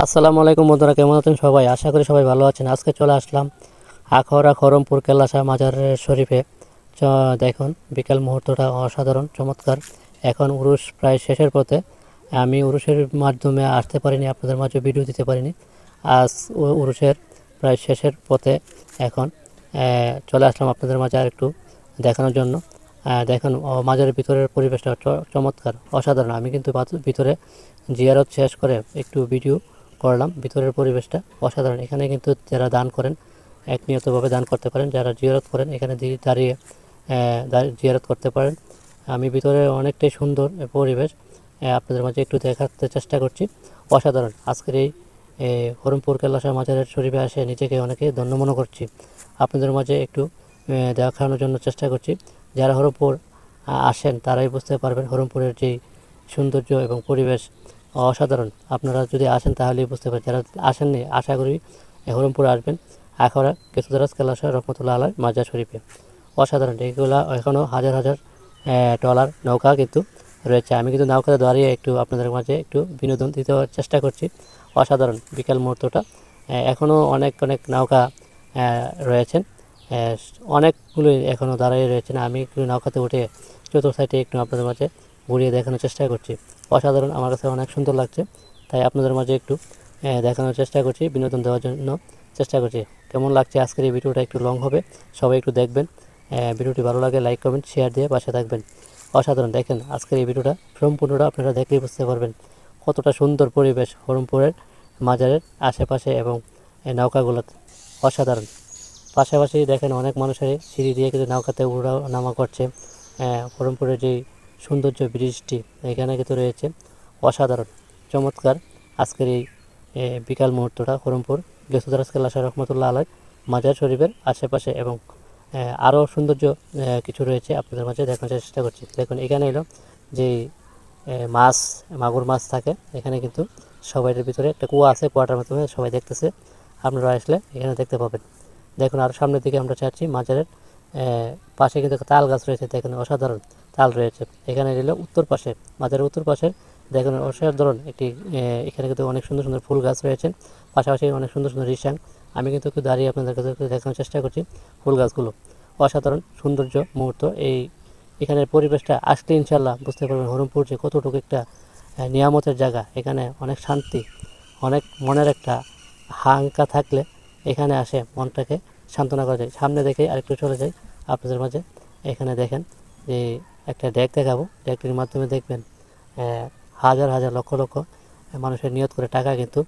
আসসালামু আলাইকুম বন্ধুরা, কেমন আছেন সবাই? আশা করি সবাই ভালো আছেন। আজকে চলে আসলাম আখাউড়া খরমপুর কেল্লাশাহ মাজার শরীফে। দেখুন বিকেল মুহূর্তটা অসাধারণ চমৎকার। এখন উরুস প্রায় শেষের পথে। আমি উরুসের মাধ্যমে আসতে পারিনি, আপনাদের মাঝে ভিডিও দিতে পারিনি। আজ উরুসের প্রায় শেষের পথে এখন চলে আসলাম আপনাদের মাঝে আর একটু দেখানোর জন্য। দেখুন মাজারের ভিতরের পরিবেশটা চমৎকার অসাধারণ। আমি কিন্তু ভিতরে জিয়ারত শেষ করে একটু ভিডিও করলাম। ভিতরের পরিবেশটা অসাধারণ। এখানে কিন্তু যারা দান করেন এক নিয়তভাবে দান করতে পারেন, যারা জিয়ারত করেন এখানে দাঁড়িয়ে জিয়ারত করতে পারেন। আমি ভিতরে অনেকটাই সুন্দর পরিবেশ আপনাদের মাঝে একটু দেখাতে চেষ্টা করছি। অসাধারণ। আজকের এই হরিমপুর কেল্লাশাহ মাজারের শরীফে আসে নিজেকে অনেকে ধন্য মনে করছি। আপনাদের মাঝে একটু দেখানোর জন্য চেষ্টা করছি। যারা হরিমপুর আসেন তারাই বুঝতে পারবেন হরিমপুরের যেই সৌন্দর্য এবং পরিবেশ অসাধারণ। আপনারা যদি আসেন তাহলেই বুঝতে পারেন। যারা আসেননি আশা করি হরিমপুর আসবেন। আখাউড়া কেতুদারাজ কেল্লাশাহ রহমতুল্লাহ আলাই মাজার শরীফে অসাধারণ। এগুলো এখনও হাজার হাজার ট্রলার নৌকা কিন্তু রয়েছে। আমি কিন্তু নৌকাতে দাঁড়িয়ে একটু আপনাদের মাঝে একটু বিনোদন দিতে চেষ্টা করছি। অসাধারণ বিকাল মুহূর্তটা। এখনও অনেক অনেক নৌকা রয়েছেন, অনেকগুলো এখনও দাঁড়িয়ে রয়েছেন। আমি একটু নৌকাতে উঠে চতুর্থ সাইডে একটু আপনাদের মাঝে ঘুরিয়ে দেখানোর চেষ্টা করছি। অসাধারণ, আমার কাছে অনেক সুন্দর লাগছে, তাই আপনাদের মাঝে একটু দেখানোর চেষ্টা করছি, বিনোদন দেওয়ার জন্য চেষ্টা করছি। কেমন লাগছে আজকের এই ভিডিওটা? একটু লং হবে, সবাই একটু দেখবেন। ভিডিওটি ভালো লাগে লাইক কমেন্ট শেয়ার দিয়ে পাশে থাকবেন। অসাধারণ। দেখেন আজকের এই ভিডিওটা সম্পূর্ণটা আপনারা দেখলেই বুঝতে পারবেন কতটা সুন্দর পরিবেশ হরিমপুরের মাজারের আশেপাশে এবং নৌকাগুলোতে। অসাধারণ। পাশাপাশি দেখেন অনেক মানুষের সিঁড়ি দিয়ে কিন্তু নৌকাতে উড়া নামা করছে। হরিমপুরের যেই সৌন্দর্য ব্রিজটি এখানে কিন্তু রয়েছে। অসাধারণ চমৎকার আজকের এই বিকাল মুহূর্তটা হরিমপুর গেসুদারাজ কেল্লাশাহ রহমতুল্লাহ আলাই মাজার শরীফের আশেপাশে এবং আরও সৌন্দর্য কিছু রয়েছে আপনাদের মাঝে দেখানোর চেষ্টা করছি। দেখুন এখানে এলো যে মাছ, মাগুর মাছ থাকে এখানে, কিন্তু সবাইয়ের ভিতরে একটা কুয়া আছে, কুয়াটার মাধ্যমে সবাই দেখতেছে। আপনারা আসলে এখানে দেখতে পাবেন। দেখুন আর সামনের দিকে আমরা চাচ্ছি মাজারের পাশে কিন্তু তাল গাছ রয়েছে। দেখুন অসাধারণ তাল রয়েছে। এখানে এলো উত্তর পাশে, মাজারের উত্তর পাশে দেখুন অসাধারণ একটি এখানে কিন্তু অনেক সুন্দর সুন্দর ফুল গাছ রয়েছে। পাশাপাশি অনেক সুন্দর সুন্দর রিসাং। আমি কিন্তু একটু দাঁড়িয়ে আপনাদের কাছে দেখানোর চেষ্টা করছি ফুল গাছগুলো। অসাধারণ সৌন্দর্য মুহূর্ত। এখানের পরিবেশটা আসলে ইনশাল্লাহ বুঝতে পারবেন হরিমপুর যে কতটুকু একটা নিয়ামতের জায়গা। এখানে অনেক শান্তি, অনেক মনের একটা হাঙ্কা থাকলে এখানে আসে মনটাকে সান্ত্বনা করা যায়। সামনে দেখে আরেকটু চলে যাই আপনাদের মাঝে। এখানে দেখেন যে একটা ডেক দেখাবো, ডেকটির মাধ্যমে দেখবেন হাজার হাজার লক্ষ লক্ষ মানুষের নিয়ত করে টাকা কিন্তু